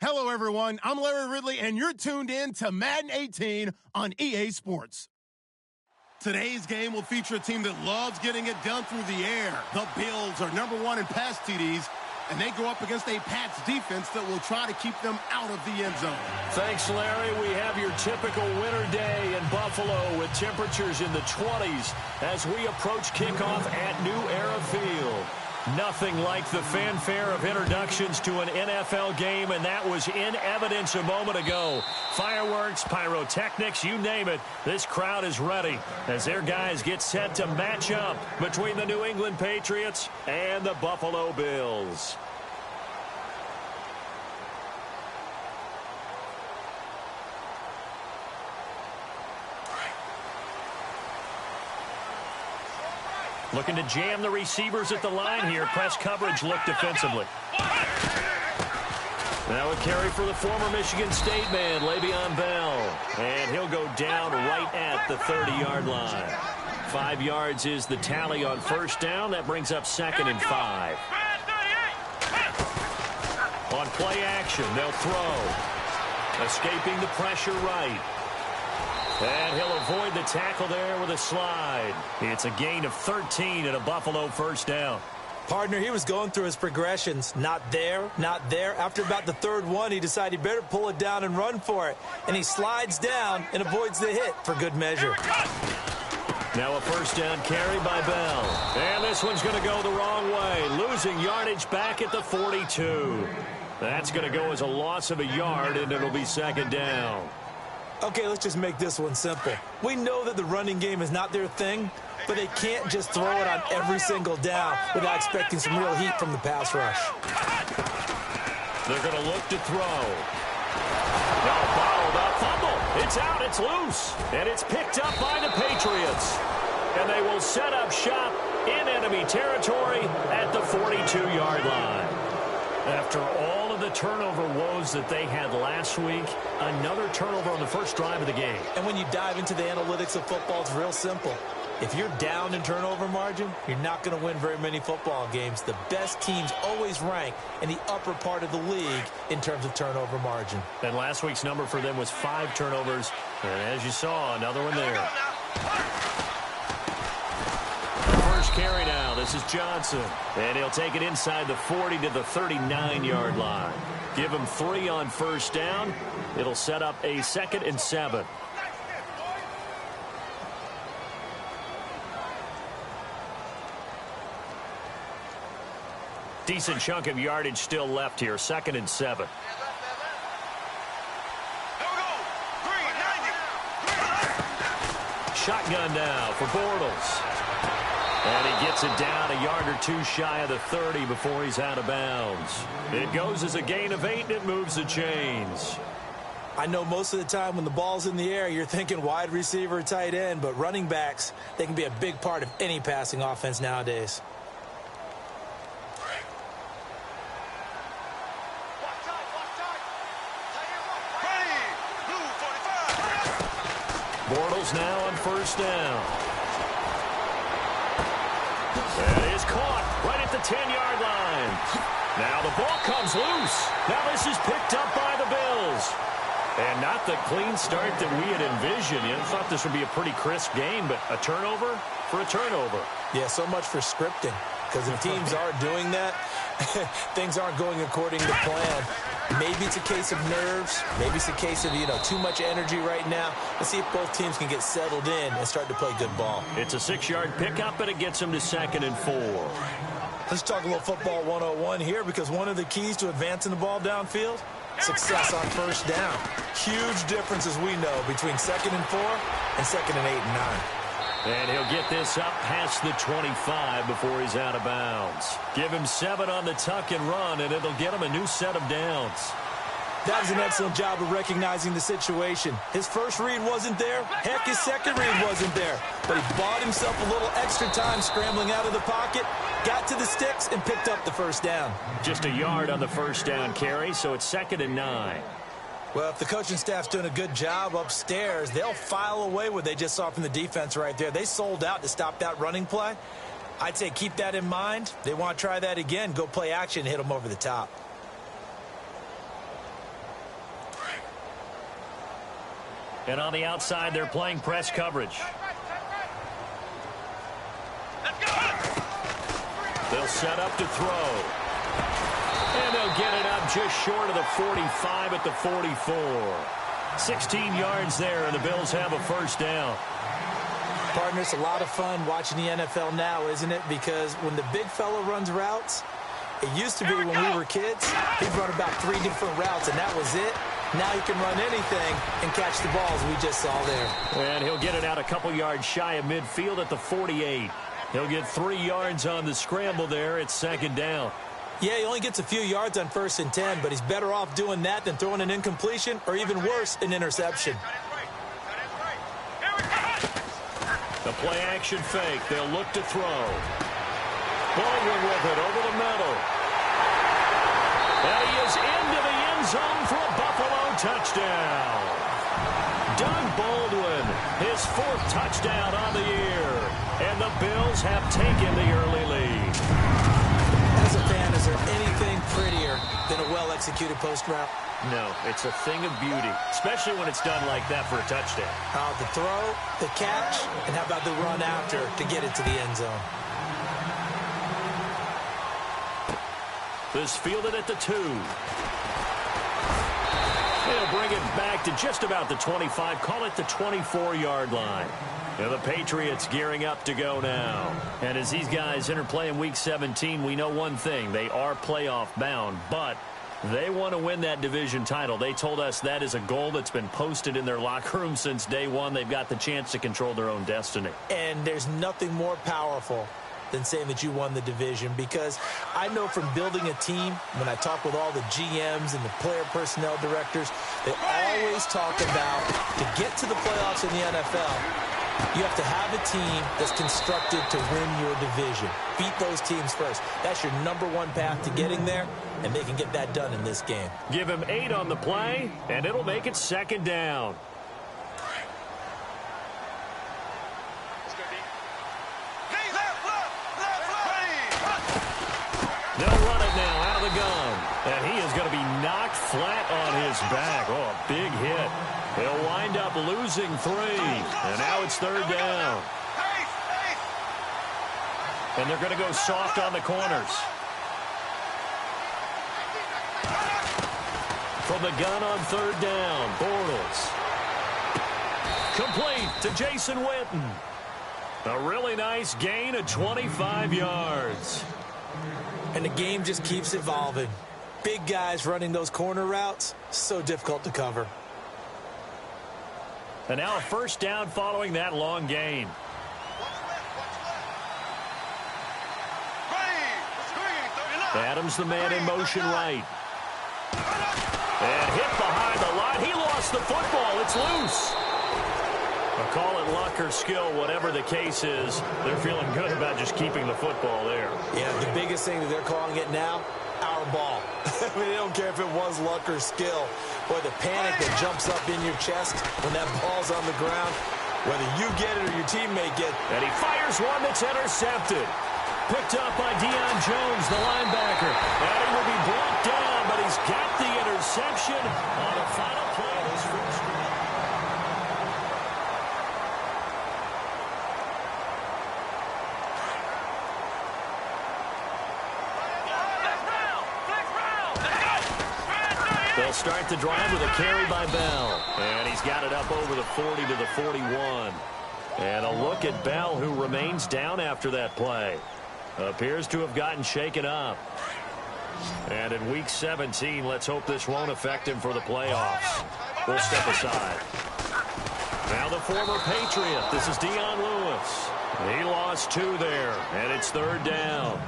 Hello, everyone. I'm Larry Ridley, and you're tuned in to Madden 18 on EA Sports. Today's game will feature a team that loves getting it done through the air. The Bills are #1 in pass TDs, and they go up against a Pats defense that will try to keep them out of the end zone. Thanks, Larry. We have your typical winter day in Buffalo with temperatures in the 20s as we approach kickoff at New Era Field. Nothing like the fanfare of introductions to an NFL game, and that was in evidence a moment ago. Fireworks, pyrotechnics, you name it. This crowd is ready as their guys get set to match up between the New England Patriots and the Buffalo Bills. Looking to jam the receivers at the line here. Press coverage look defensively. Now a carry for the former Michigan State man, Le'Veon Bell. And he'll go down right at the 30-yard line. 5 yards is the tally on first down. That brings up 2nd and 5. On play action, they'll throw. Escaping the pressure right. And he'll avoid the tackle there with a slide. It's a gain of 13 and a Buffalo first down. Partner, he was going through his progressions. Not there, not there. After about the third one, he decided he better pull it down and run for it. And he slides down and avoids the hit for good measure. Now a first down carry by Bell. And this one's going to go the wrong way. Losing yardage back at the 42. That's going to go as a loss of a yard, and it'll be 2nd down. Okay, let's just make this one simple. We know that the running game is not their thing, but they can't just throw it on every single down without expecting some real heat from the pass rush. They're going to look to throw. Now fouled up, fumble. It's out, it's loose, and it's picked up by the Patriots. And they will set up shop in enemy territory at the 42-yard line. After all of the turnover woes that they had last week, another turnover on the first drive of the game. And when you dive into the analytics of football, it's real simple. If you're down in turnover margin, you're not going to win very many football games. The best teams always rank in the upper part of the league in terms of turnover margin. And last week's number for them was 5 turnovers. And as you saw, another one there. First carry now. This is Johnson. And he'll take it inside the 40 to the 39-yard line. Give him 3 on first down. It'll set up a 2nd and 7. Decent chunk of yardage still left here. 2nd and 7. Shotgun now for Bortles. And he gets it down a yard or 2 shy of the 30 before he's out of bounds. It goes as a gain of 8, and it moves the chains. I know most of the time when the ball's in the air, you're thinking wide receiver, tight end, but running backs, they can be a big part of any passing offense nowadays. Bortles now on first down. That is caught right at the 10-yard line. Now the ball comes loose. Now this is picked up by the Bills. And not the clean start that we had envisioned. You thought this would be a pretty crisp game, but a turnover for a turnover. Yeah, so much for scripting. Because if teams are doing that, things aren't going according to plan. Maybe it's a case of nerves. Maybe it's a case of, too much energy right now. Let's see if both teams can get settled in and start to play good ball. It's a 6-yard pickup, but it gets them to 2nd and 4. Let's talk a little football 101 here, because one of the keys to advancing the ball downfield, success on first down. Huge difference, as we know, between 2nd and 4 and 2nd and 8 and 9. And he'll get this up past the 25 before he's out of bounds. Give him 7 on the tuck and run, and it'll get him a new set of downs. That was an excellent job of recognizing the situation. His first read wasn't there. Heck, his second read wasn't there. But he bought himself a little extra time scrambling out of the pocket, got to the sticks, and picked up the first down. Just a yard on the first down carry, so it's 2nd and 9. Well, if the coaching staff's doing a good job upstairs, they'll file away what they just saw from the defense right there. They sold out to stop that running play. I'd say keep that in mind. They want to try that again. Go play action and hit them over the top. And on the outside, they're playing press coverage. They'll set up to throw. And they'll get it up just short of the 45 at the 44. 16 yards there, and the Bills have a first down. Partner, it's a lot of fun watching the NFL now, isn't it? Because when the big fella runs routes, it used to be when we were kids, he'd run about 3 different routes, and that was it. Now he can run anything and catch the balls we just saw there. And he'll get it out a couple yards shy of midfield at the 48. He'll get 3 yards on the scramble there. It's second down. Yeah, he only gets a few yards on 1st and 10, but he's better off doing that than throwing an incompletion or even worse, an interception. The play-action fake. They'll look to throw. Baldwin with it over the middle. And he is into the end zone for a Buffalo touchdown. Doug Baldwin, his 4th touchdown on the year. And the Bills have taken the early lead. As a fan, is there anything prettier than a well-executed post route? No, it's a thing of beauty, especially when it's done like that for a touchdown. The throw, the catch, and how about the run after to get it to the end zone? This fielded at the 2. They'll bring it back to just about the 25, call it the 24-yard line. And the Patriots gearing up to go now. And as these guys interplay in Week 17, we know one thing. They are playoff bound, but they want to win that division title. They told us that is a goal that's been posted in their locker room since day one. They've got the chance to control their own destiny. And there's nothing more powerful than saying that you won the division, because I know from building a team, when I talk with all the GMs and the player personnel directors, they always talk about to get to the playoffs in the NFL, you have to have a team that's constructed to win your division. Beat those teams first. That's your #1 path to getting there, and they can get that done in this game. Give him 8 on the play, and it'll make it second down. They'll run it now out of the gun. And he is going to be knocked flat on his back. Oh, a big hit. He'll wind up losing 3. And now it's third down. And they're going to go soft on the corners. From the gun on third down, Bortles. Complete to Jason Witten. A really nice gain of 25 yards. And the game just keeps evolving. Big guys running those corner routes, so difficult to cover. And now a first down following that long gain. Adams, the man in motion right. And hit behind the line. He lost the football. It's loose. I'll call it luck or skill, whatever the case is. They're feeling good about just keeping the football there. Yeah, the biggest thing that they're calling it now, our ball. I mean, they don't care if it was luck or skill. Boy, the panic that jumps up in your chest when that ball's on the ground, whether you get it or your teammate get it. And he fires one that's intercepted. Picked up by Deion Jones, the linebacker. And he will be brought down, but he's got the interception on the final play of his first drive. They'll start the drive with a carry by Bell. And he's got it up over the 40 to the 41. And a look at Bell, who remains down after that play. Appears to have gotten shaken up. And in Week 17, let's hope this won't affect him for the playoffs. We'll step aside. Now the former Patriot. This is Dion Lewis. He lost 2 there, and it's third down.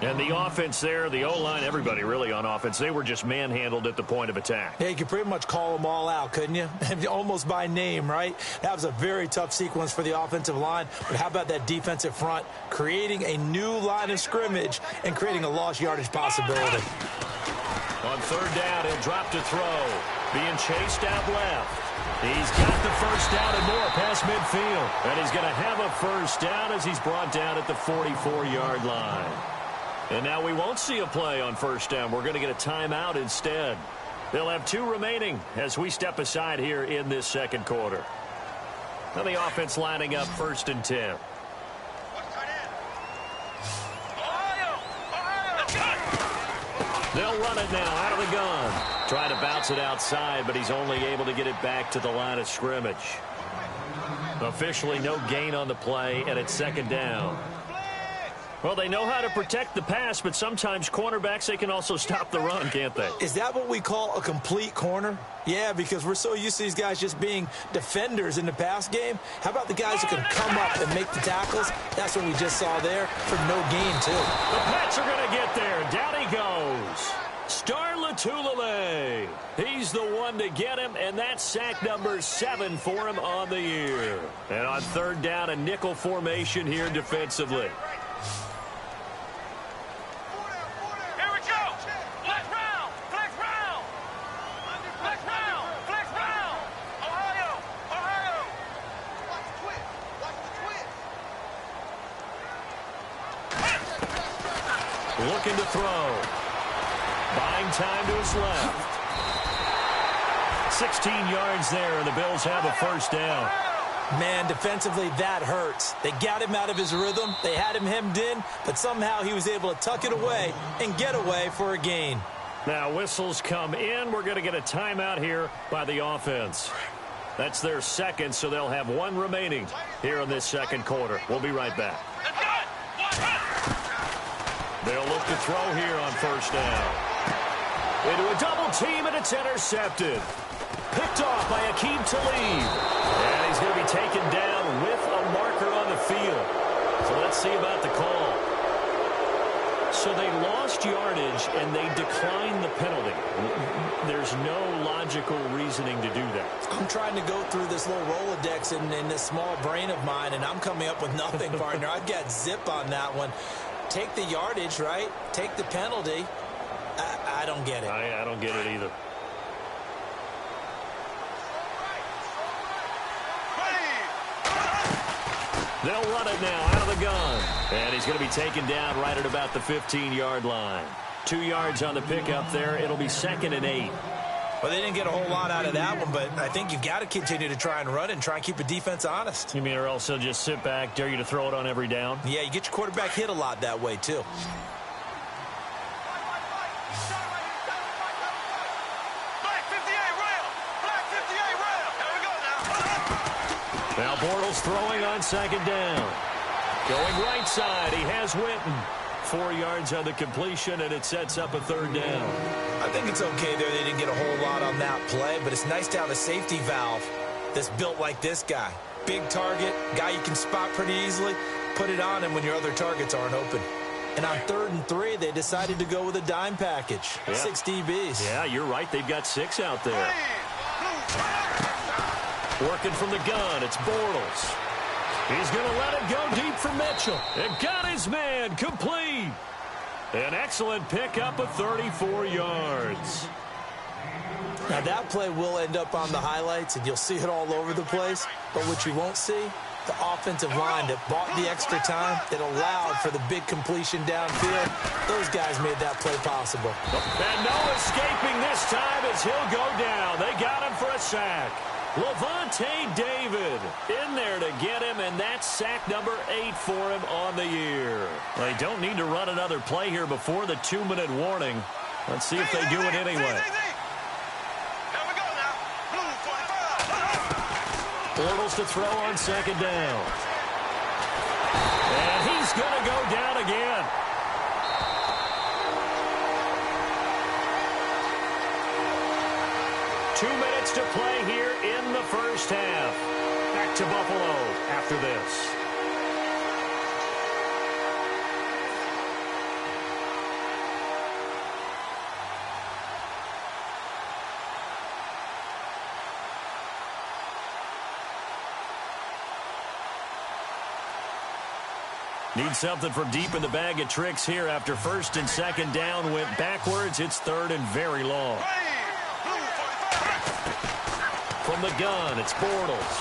And the offense there, the O-line, everybody really on offense, they were just manhandled at the point of attack. Yeah, you could pretty much call them all out, couldn't you? Almost by name, right? That was a very tough sequence for the offensive line. But how about that defensive front, creating a new line of scrimmage and creating a lost yardage possibility? On third down, he'll drop to throw. Being chased out left. He's got the first down and more past midfield. And he's going to have a first down as he's brought down at the 44-yard line. And now we won't see a play on first down. We're going to get a timeout instead. They'll have 2 remaining as we step aside here in this second quarter. Now the offense lining up 1st and 10. They'll run it now out of the gun. Trying to bounce it outside, but he's only able to get it back to the line of scrimmage. Officially no gain on the play, and it's 2nd down. Well, they know how to protect the pass, but sometimes cornerbacks, they can also stop the run, can't they? Is that what we call a complete corner? Yeah, because we're so used to these guys just being defenders in the pass game. How about the guys who can come up and make the tackles? That's what we just saw there for no gain, too. The Pats are going to get there. Down he goes. Star Latulele. He's the one to get him, and that's sack number 7 for him on the year. And on 3rd down, a nickel formation here defensively. Looking to throw. Buying time to his left. 16 yards there, and the Bills have a 1st down. Man, defensively, that hurts. They got him out of his rhythm. They had him hemmed in, but somehow he was able to tuck it away and get away for a gain. Now whistles come in. We're going to get a timeout here by the offense. That's their 2nd, so they'll have 1 remaining here in this second quarter. We'll be right back. They'll look to throw here on 1st down. Into a double team, and it's intercepted. Picked off by Aqib Talib. And he's going to be taken down with a marker on the field. So let's see about the call. So they lost yardage, and they declined the penalty. There's no logical reasoning to do that. I'm trying to go through this little Rolodex in this small brain of mine, and I'm coming up with nothing, partner. I've got zip on that one. Take the yardage, right? Take the penalty. I don't get it. I don't get it either. They'll run it now out of the gun. And he's going to be taken down right at about the 15-yard line. 2 yards on the pickup there. It'll be 2nd and 8. Well, they didn't get a whole lot out of that one, but I think you've got to continue to try and run and try and keep the defense honest. You mean or else they'll just sit back, dare you to throw it on every down? Yeah, you get your quarterback hit a lot that way, too. Now Bortles throwing on 2nd down. Going right side, he has Witten. 4 yards on the completion, and it sets up a 3rd down. I think it's okay there. They didn't get a whole lot on that play, but it's nice to have a safety valve that's built like this guy. Big target, guy you can spot pretty easily. Put it on him when your other targets aren't open. And on 3rd and 3, they decided to go with a dime package. Yeah. 6 DBs. Yeah, you're right. They've got 6 out there. Working from the gun, it's Bortles. He's going to let it go deep for Mitchell. And got his man complete. An excellent pickup of 34 yards. Now that play will end up on the highlights, and you'll see it all over the place. But what you won't see, the offensive line that bought the extra time, that allowed for the big completion downfield. Those guys made that play possible. And no escaping this time as he'll go down. They got him for a sack. Levante David in there to get him, and that's sack number 8 for him on the year. They don't need to run another play here before the 2-minute warning. Let's see if they do it anyway. Bortles to throw on 2nd down. And he's going to go down again. Two minutes to play here in the first half. Back to Buffalo after this. Need something from deep in the bag of tricks here after 1st and 2nd down went backwards. It's 3rd and very long. From the gun, it's Bortles.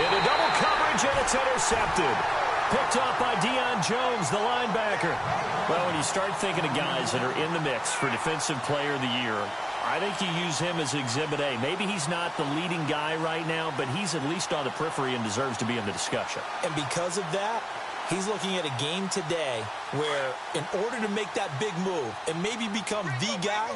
Into double coverage, and it's intercepted. Picked off by Deion Jones, the linebacker. Well, when you start thinking of guys that are in the mix for Defensive Player of the Year, I think you use him as Exhibit A. Maybe he's not the leading guy right now, but he's at least on the periphery and deserves to be in the discussion. And because of that, he's looking at a game today where in order to make that big move and maybe become the guy,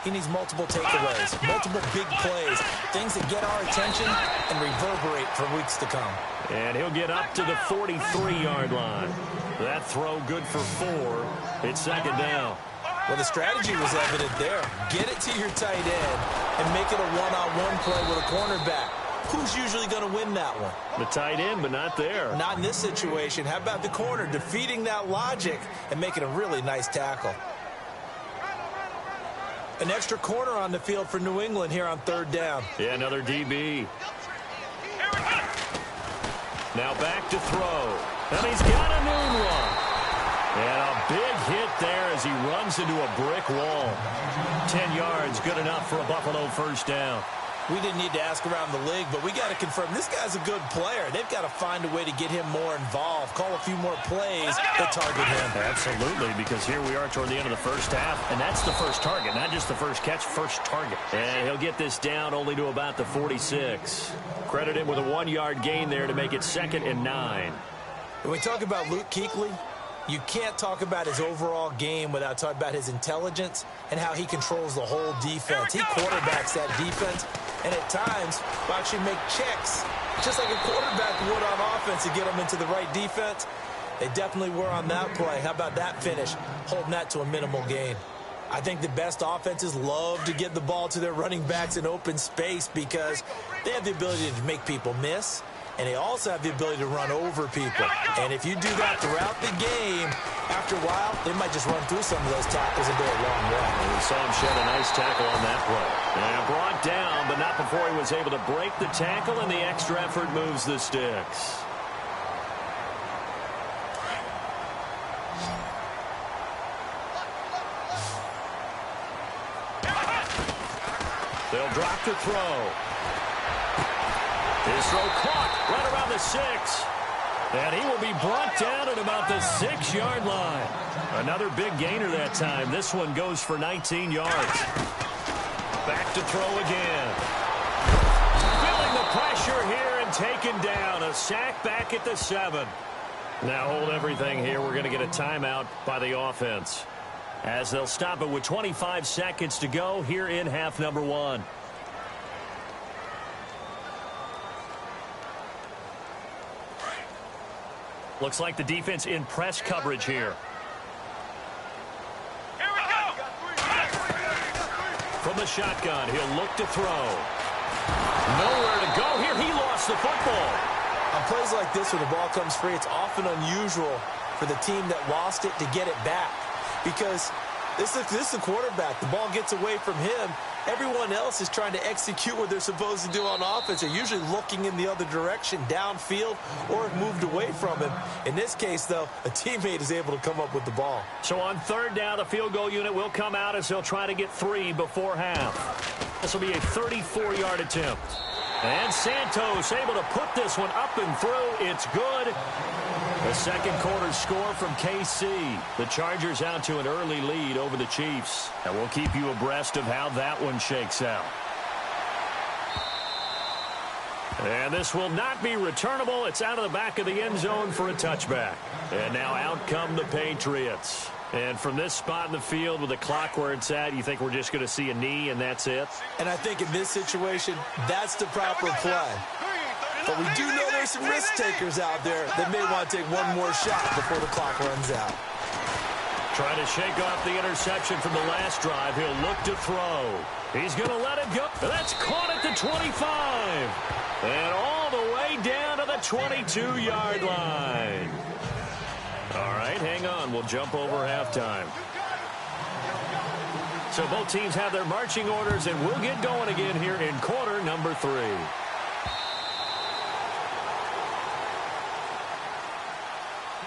he needs multiple takeaways, multiple big plays, things that get our attention and reverberate for weeks to come. And he'll get up to the 43-yard line. That throw good for 4. It's second down. Well, the strategy was evident there. Get it to your tight end and make it a one-on-one play with a cornerback. Who's usually going to win that one? The tight end, but not there. Not in this situation. How about the corner defeating that logic and making a really nice tackle? An extra corner on the field for New England here on third down. Yeah, another DB. Now back to throw. And he's got a noon one. And a big hit there as he runs into a brick wall. 10 yards, good enough for a Buffalo first down. We didn't need to ask around the league, but we got to confirm this guy's a good player. They've got to find a way to get him more involved, call a few more plays that target him. Absolutely, because here we are toward the end of the first half, and that's the first target, not just the first catch, first target. And he'll get this down only to about the 46. Credit him with a 1-yard gain there to make it 2nd and 9. When we talk about Luke Kuechly, you can't talk about his overall game without talking about his intelligence and how he controls the whole defense. He quarterbacks that defense, and at times will actually make checks, just like a quarterback would on offense to get them into the right defense. They definitely were on that play. How about that finish, holding that to a minimal gain? I think the best offenses love to get the ball to their running backs in open space because they have the ability to make people miss, and they also have the ability to run over people. And if you do that throughout the game, after a while, they might just run through some of those tackles and go a long way. And we saw him shed a nice tackle on that play. And brought down, but not before he was able to break the tackle, and the extra effort moves the sticks. They'll drop to throw. His throw caught right around the 6. And he will be brought down at about the 6-yard line. Another big gainer that time. This one goes for 19 yards. Back to throw again. Feeling the pressure here and taken down. A sack back at the 7. Now hold everything here. We're going to get a timeout by the offense, as they'll stop it with 25 seconds to go here in half number 1. Looks like the defense in press coverage here. Here we go! From the shotgun, he'll look to throw. Nowhere to go here. He lost the football. On plays like this where the ball comes free, it's often unusual for the team that lost it to get it back, because this is the quarterback. The ball gets away from him. Everyone else is trying to execute what they're supposed to do on offense. They're usually looking in the other direction, downfield, or have moved away from him. In this case, though, a teammate is able to come up with the ball. So on third down, the field goal unit will come out as they'll try to get 3 before half. This will be a 34-yard attempt. And Santos able to put this one up and through. It's good. The second quarter score from KC. The Chargers out to an early lead over the Chiefs. And we'll keep you abreast of how that one shakes out. And this will not be returnable. It's out of the back of the end zone for a touchback. And now out come the Patriots. And from this spot in the field with the clock where it's at, you think we're just going to see a knee and that's it? And I think in this situation, that's the proper play. But we do know there's some risk takers out there that may want to take one more shot before the clock runs out. Trying to shake off the interception from the last drive. He'll look to throw. He's going to let it go. That's caught at the 25. And all the way down to the 22-yard line. All right, hang on. We'll jump over halftime. So both teams have their marching orders, and we'll get going again here in quarter number 3.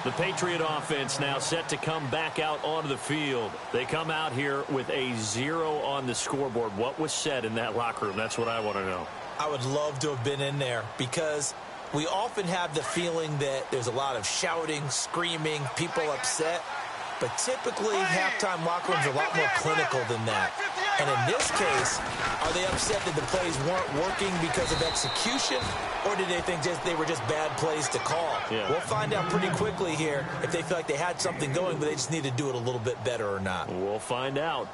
The Patriot offense now set to come back out onto the field. They come out here with a 0 on the scoreboard. What was said in that locker room? That's what I want to know. I would love to have been in there, because we often have the feeling that there's a lot of shouting, screaming, people upset. But typically, halftime locker rooms are a lot more clinical than that. And in this case, are they upset that the plays weren't working because of execution, or did they think they were just bad plays to call? Yeah. We'll find out pretty quickly here if they feel like they had something going, but they just need to do it a little bit better or not. We'll find out.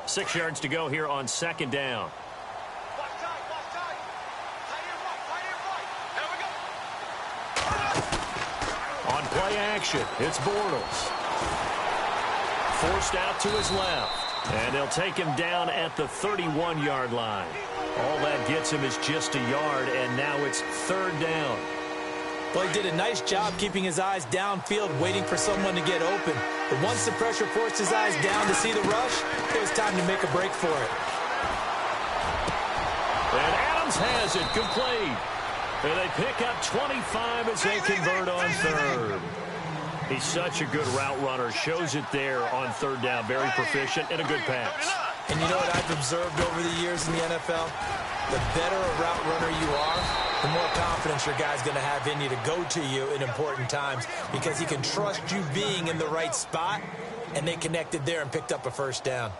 Six yards to go here on second down. On play action, it's Bortles. Forced out to his left. And they'll take him down at the 31-yard line. All that gets him is just a yard, and now it's third down. Well, he did a nice job keeping his eyes downfield, waiting for someone to get open. But once the pressure forced his eyes down to see the rush, it was time to make a break for it. And Adams has it complete. And they pick up 25 as they convert on third. He's such a good route runner. Shows it there on third down. Very proficient and a good pass. And you know what I've observed over the years in the NFL? The better a route runner you are, the more confidence your guy's going to have in you to go to you in important times because he can trust you being in the right spot, and they connected there and picked up a first down.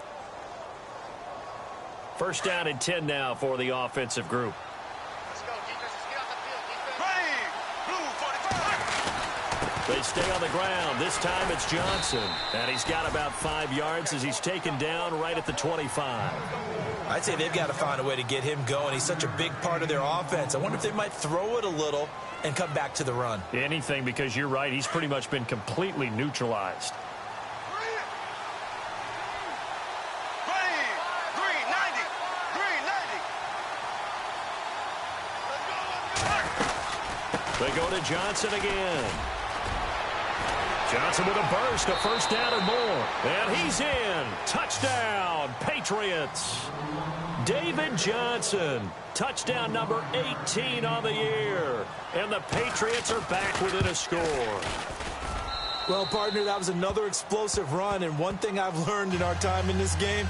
First down and 10 now for the offensive group. They stay on the ground. This time it's Johnson. And he's got about 5 yards as he's taken down right at the 25. I'd say they've got to find a way to get him going. He's such a big part of their offense. I wonder if they might throw it a little and come back to the run. Anything, because you're right. He's pretty much been completely neutralized. They go to Johnson again. Johnson with a burst, a first down and more. And he's in. Touchdown, Patriots. David Johnson, touchdown number 18 on the year. And the Patriots are back within a score. Well, partner, that was another explosive run. And one thing I've learned in our time in this game,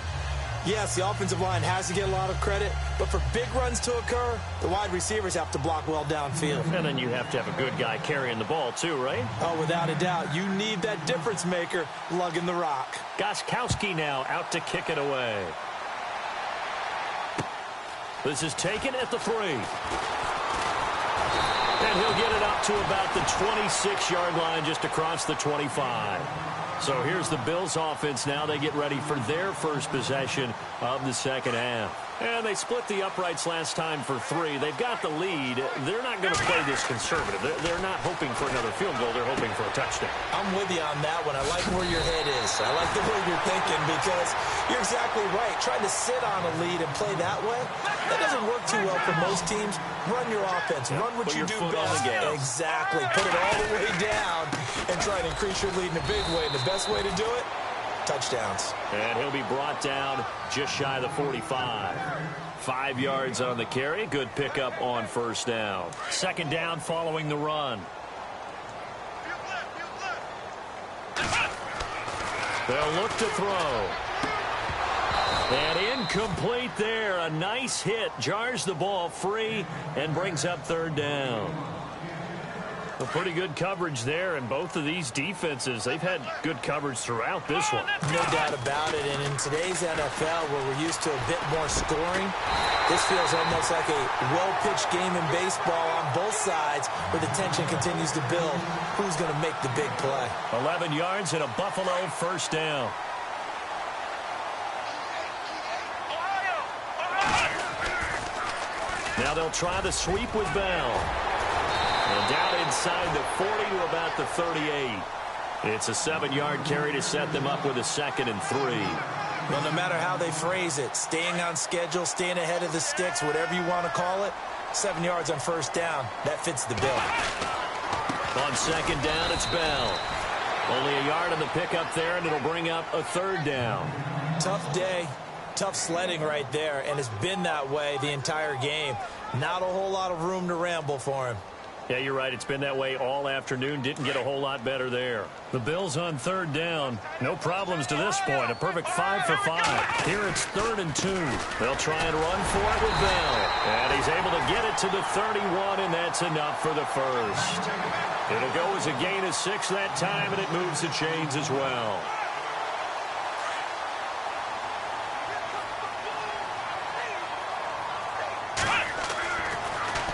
yes, the offensive line has to get a lot of credit, but for big runs to occur, the wide receivers have to block well downfield. And then you have to have a good guy carrying the ball too, right? Oh, without a doubt. You need that difference maker lugging the rock. Gostkowski now out to kick it away. This is taken at the 3. And he'll get it up to about the 26-yard line, just across the 25. So here's the Bills offense now. They get ready for their first possession of the second half. And they split the uprights last time for 3. They've got the lead. They're not going to play this conservative. They're not hoping for another field goal. They're hoping for a touchdown. I'm with you on that one. I like where your head is. I like the way you're thinking because you're exactly right. Trying to sit on a lead and play that way, that doesn't work too well for most teams. Run your offense. Run what you do best. Exactly. Put it all the way down and try to increase your lead in a big way. And the best way to do it, touchdowns. And he'll be brought down just shy of the 45. 5 yards on the carry. Good pickup on first down. Second down following the run. They'll look to throw. And incomplete there. A nice hit. Jars the ball free and brings up third down. A pretty good coverage there, and both of these defenses, they've had good coverage throughout this one. No doubt about it, and in today's NFL, where we're used to a bit more scoring, this feels almost like a well-pitched game in baseball on both sides, where the tension continues to build. Who's going to make the big play? 11 yards and a Buffalo first down. Now they'll try the sweep with Bell. And down inside the 40 to about the 38. It's a 7-yard carry to set them up with a 2nd and 3. Well, no matter how they phrase it, staying on schedule, staying ahead of the sticks, whatever you want to call it, 7 yards on first down, that fits the bill. On second down, it's Bell. Only a yard on the pickup there, and it'll bring up a third down. Tough day, tough sledding right there, and it's been that way the entire game. Not a whole lot of room to ramble for him. Yeah, you're right. It's been that way all afternoon. Didn't get a whole lot better there. The Bills on third down. No problems to this point. A perfect 5 for 5. Here it's 3rd and 2. They'll try and run for it with Bell. And he's able to get it to the 31, and that's enough for the first. It'll go as a gain of 6 that time, and it moves the chains as well.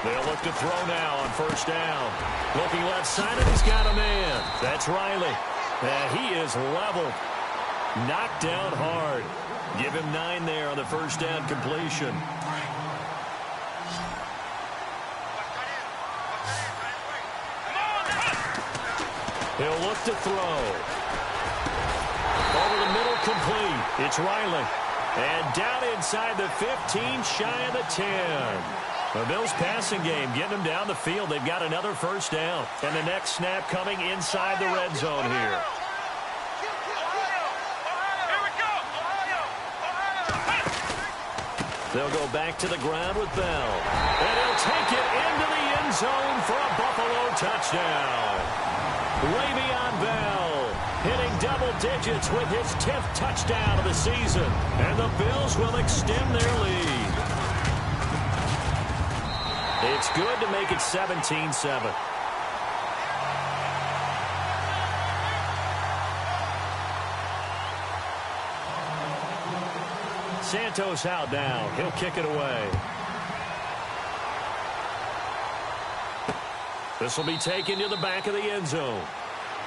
They'll look to throw now on first down. Looking left side, and he's got a man. That's Riley. And he is leveled. Knocked down hard. Give him 9 there on the first down completion. He'll look to throw. Over the middle, complete. It's Riley. And down inside the 15, shy of the 10. The Bills passing game, getting them down the field. They've got another first down. And the next snap coming inside the red zone here. They'll go back to the ground with Bell. And he'll take it into the end zone for a Buffalo touchdown. Le'Veon Bell hitting double digits with his 10th touchdown of the season. And the Bills will extend their lead. It's good to make it 17-7. Santos out now. He'll kick it away. This will be taken to the back of the end zone.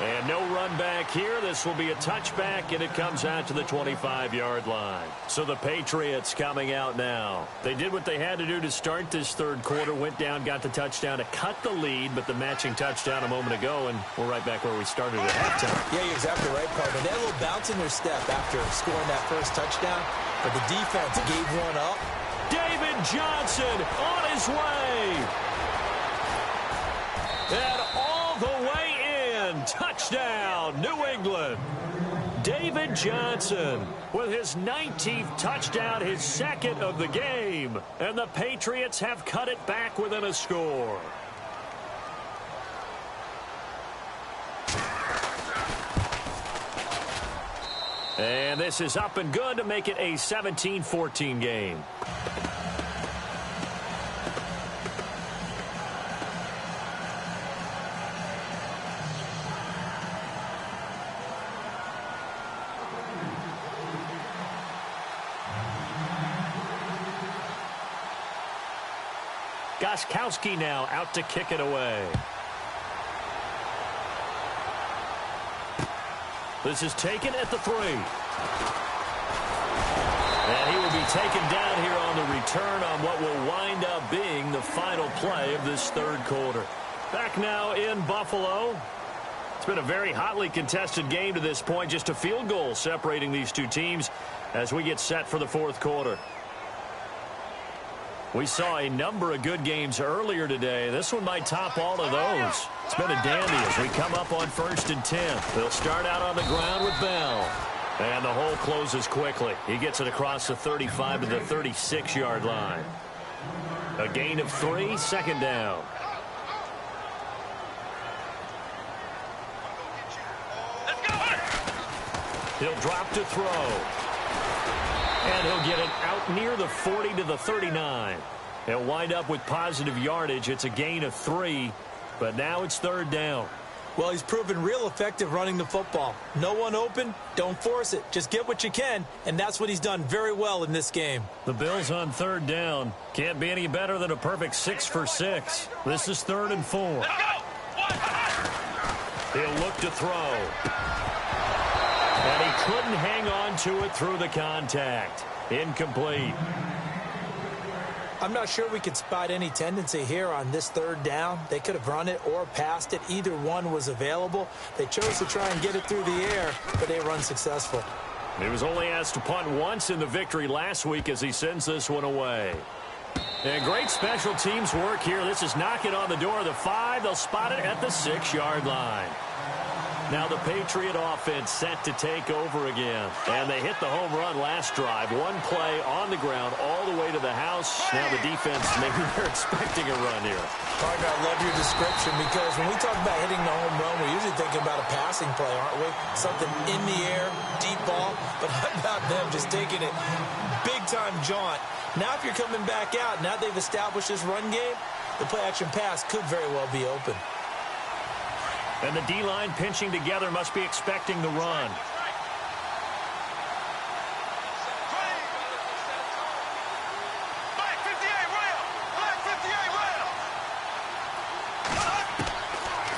And no run back here. This will be a touchback, and it comes out to the 25-yard line. So the Patriots coming out now. They did what they had to do to start this third quarter. Went down, got the touchdown to cut the lead, but the matching touchdown a moment ago, and we're right back where we started at halftime. Yeah, you're exactly right, partner. They had a little bounce in their step after scoring that first touchdown, but the defense gave one up. David Johnson on his way. And all the way in. Touchdown, New England. David Johnson with his 19th touchdown, his second of the game. And the Patriots have cut it back within a score. And this is up and good to make it a 17-14 game. Gostkowski now out to kick it away. This is taken at the 3. And he will be taken down here on the return on what will wind up being the final play of this third quarter. Back now in Buffalo. It's been a very hotly contested game to this point. Just a field goal separating these two teams as we get set for the fourth quarter. We saw a number of good games earlier today. This one might top all of those. It's been a dandy as we come up on 1st and 10. They'll start out on the ground with Bell. And the hole closes quickly. He gets it across the 35 to the 36-yard line. A gain of 3, second down. He'll drop to throw. And he'll get it out near the 40 to the 39. He'll wind up with positive yardage. It's a gain of 3, but now it's third down. Well, he's proven real effective running the football. No one open, don't force it. Just get what you can, and that's what he's done very well in this game. The Bills on third down. Can't be any better than a perfect 6 for 6. This is 3rd and 4. He'll look to throw. And he couldn't hang on to it through the contact. Incomplete. I'm not sure we could spot any tendency here on this third down. They could have run it or passed it. Either one was available. They chose to try and get it through the air, but they were unsuccessful. He was only asked to punt once in the victory last week as he sends this one away. And great special teams work here. This is knocking on the door of the 5. They'll spot it at the 6-yard line. Now the Patriot offense set to take over again. And they hit the home run last drive. One play on the ground all the way to the house. Now the defense, maybe they're expecting a run here. Parker, I love your description because when we talk about hitting the home run, we're usually thinking about a passing play, aren't we? Something in the air, deep ball. But how about them just taking it big-time jaunt? Now if you're coming back out, now they've established this run game, the play-action pass could very well be open. And the D-line pinching together must be expecting the run.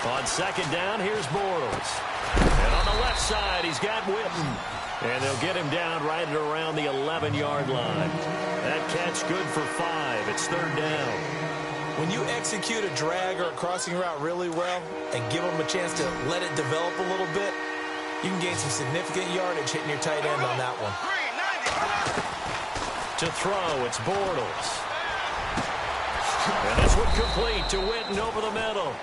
On second down, here's Bortles. And on the left side, he's got Witten. And they'll get him down right at around the 11-yard line. That catch good for 5. It's third down. When you execute a drag or a crossing route really well and give them a chance to let it develop a little bit, you can gain some significant yardage hitting your tight end on that one. To throw, it's Bortles. And this one complete to Witten over the middle.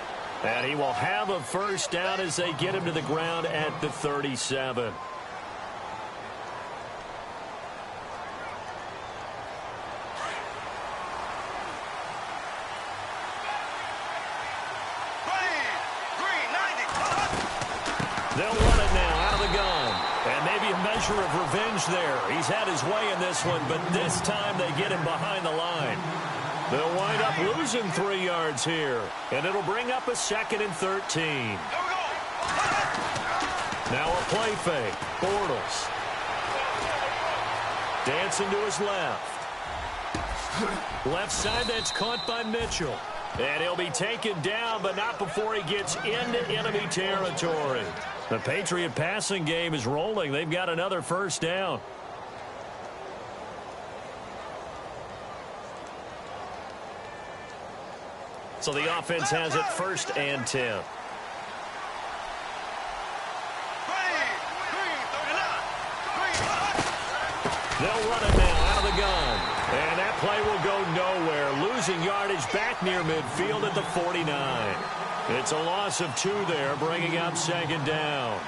And he will have a first down as they get him to the ground at the 37. They'll run it now out of the gun. And maybe a measure of revenge there. He's had his way in this one, but this time they get him behind the line. They'll wind up losing 3 yards here. And it'll bring up a 2nd and 13. Now a play fake. Bortles. Dancing to his left. Left side, that's caught by Mitchell. And he'll be taken down, but not before he gets into enemy territory. The Patriot passing game is rolling. They've got another first down. So the offense has it 1st and 10. They'll run it now out of the gun. And that play will go nowhere. Losing yardage back near midfield at the 49. It's a loss of 2 there, bringing up 2nd down.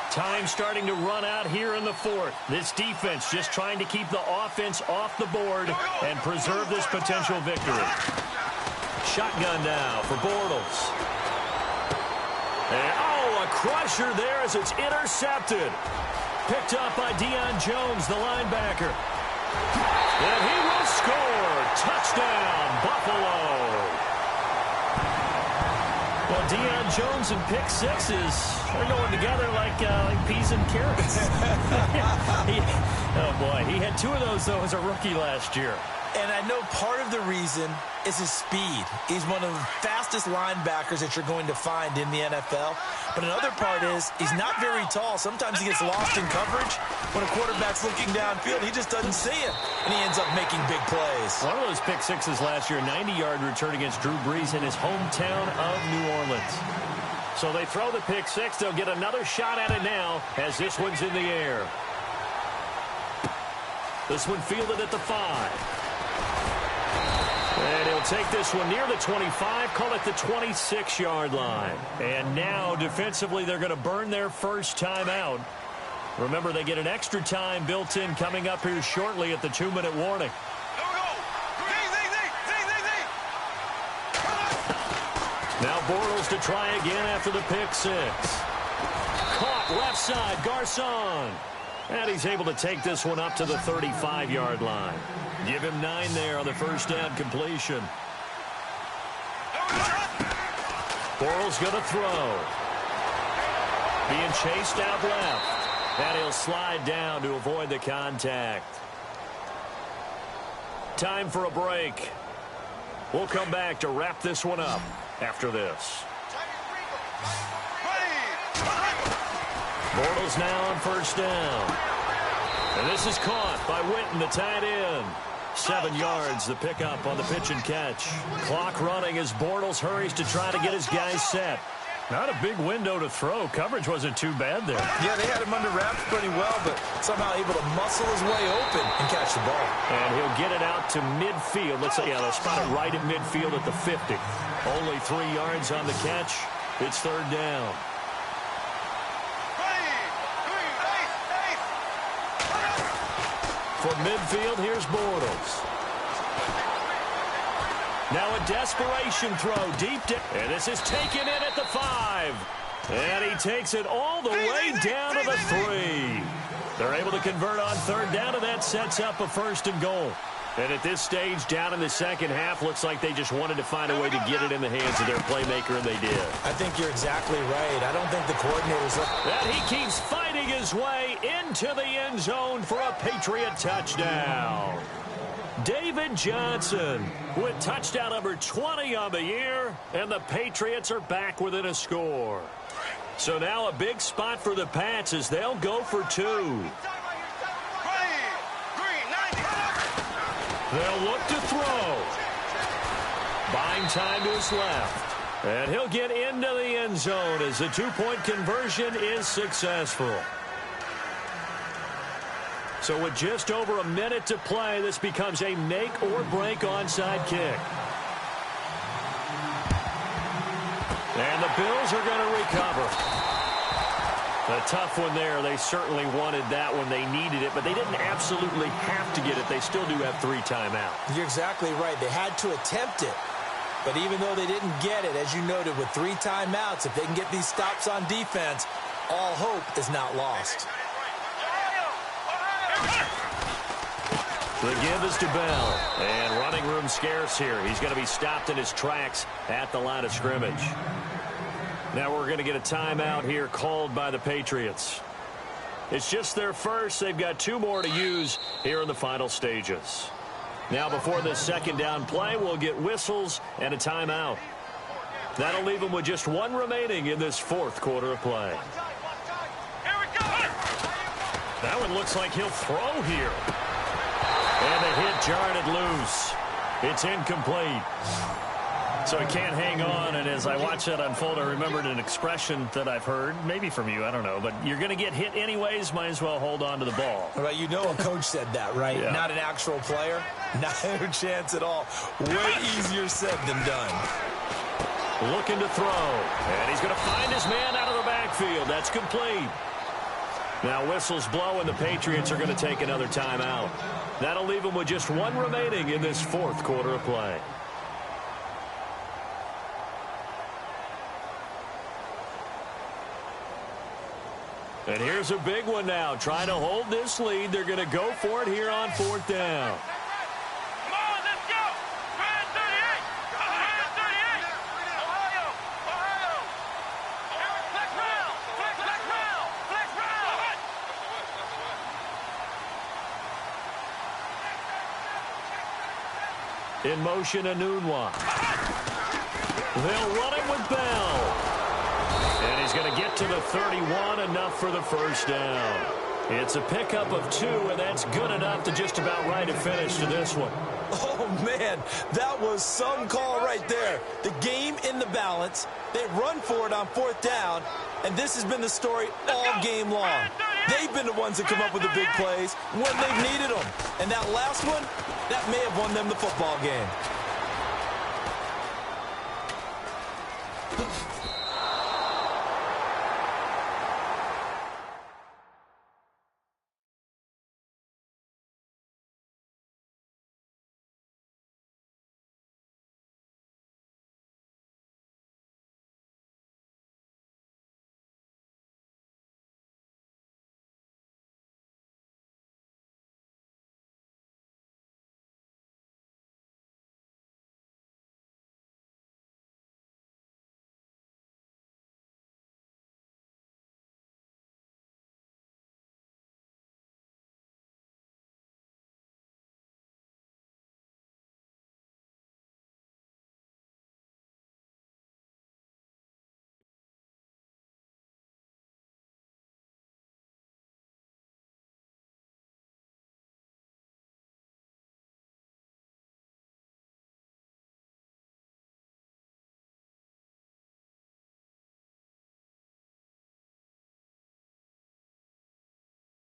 Time starting to run out here in the 4th. This defense just trying to keep the offense off the board and preserve this potential victory. Shotgun now for Bortles. And, a crusher there as it's intercepted. Picked up by Deion Jones, the linebacker. And he will score. Touchdown, Buffalo. Well, Deion Jones and pick sixes, they're going together like peas and carrots. Oh, boy. He had 2 of those, though, as a rookie last year. And I know part of the reason is his speed. He's one of the fastest linebackers that you're going to find in the NFL. But another part is he's not very tall. Sometimes he gets lost in coverage. When a quarterback's looking downfield, he just doesn't see it. And he ends up making big plays. One of those pick sixes last year, 90-yard return against Drew Brees in his hometown of New Orleans. So they throw the pick six. They'll get another shot at it now as this one's in the air. This one fielded at the 5. And he'll take this one near the 25, call it the 26-yard line. And now, defensively, they're going to burn their first time out. Remember, they get an extra time built in coming up here shortly at the 2-minute warning. Now Bortles to try again after the pick six. Caught left side, Garcon. And he's able to take this one up to the 35-yard line. Give him 9 there on the first down completion. Bortles going to throw. Being chased out left. And he'll slide down to avoid the contact. Time for a break. We'll come back to wrap this one up after this. Bortles now on first down. And this is caught by Witten, the tight end. 7 yards, the pickup on the pitch and catch. Clock running as Bortles hurries to try to get his guys set. Not a big window to throw. Coverage wasn't too bad there. Yeah, they had him under wraps pretty well, but somehow able to muscle his way open and catch the ball. And he'll get it out to midfield. Let's say, yeah, they'll spot it right at midfield at the 50. Only 3 yards on the catch. It's third down. From midfield, here's Bortles. Now a desperation throw deep down. And this is taken in at the 5. And he takes it all the way down to the 3. They're able to convert on third down, and that sets up a first and goal. And at this stage, down in the second half, looks like they just wanted to find a way to get it in the hands of their playmaker, and they did. I think you're exactly right. I don't think the coordinators... And he keeps fighting his way into the end zone for a Patriot touchdown. David Johnson with touchdown number 20 on the year, and the Patriots are back within a score. So now a big spot for the Pats as they'll go for 2. They'll look to throw. Buying time to his left. And he'll get into the end zone as the 2-point conversion is successful. So with just over a minute to play, this becomes a make-or-break onside kick. And the Bills are going to recover. A tough one there. They certainly wanted that when they needed it, but they didn't absolutely have to get it. They still do have 3 timeouts. You're exactly right. They had to attempt it. But even though they didn't get it, as you noted, with 3 timeouts, if they can get these stops on defense, all hope is not lost. The give is to Bell. And running room scarce here. He's going to be stopped in his tracks at the line of scrimmage. Now we're going to get a timeout here called by the Patriots. It's just their first. They've got 2 more to use here in the final stages. Now before this second down play, we'll get whistles and a timeout. That'll leave them with just 1 remaining in this 4th quarter of play. That one looks like he'll throw here. And the hit jarred it loose. It's incomplete. So he can't hang on, and as I watch that unfold, I remembered an expression that I've heard, maybe from you, I don't know, but you're going to get hit anyways, might as well hold on to the ball. Well, you know a coach said that, right? Yeah. Not an actual player. Not a chance at all. Way easier said than done. Looking to throw, and he's going to find his man out of the backfield. That's complete. Now whistles blow, and the Patriots are going to take another timeout. That'll leave them with just 1 remaining in this 4th quarter of play. And here's a big one now. Trying to hold this lead. They're going to go for it here on 4th down. Come on, let's go. Brand 38. Brand 38. Ohio. Ohio. Flex round. Flex round. Flex round. In motion, Anunwa. They'll run it with Bell. And he's going to get to the 31, enough for the first down. It's a pickup of 2, and that's good enough to just about write a finish to this one. Oh, man, that was some call right there. The game in the balance. They run for it on 4th down, and this has been the story all game long. They've been the ones that come up with the big plays when they've needed them. And that last one, that may have won them the football game.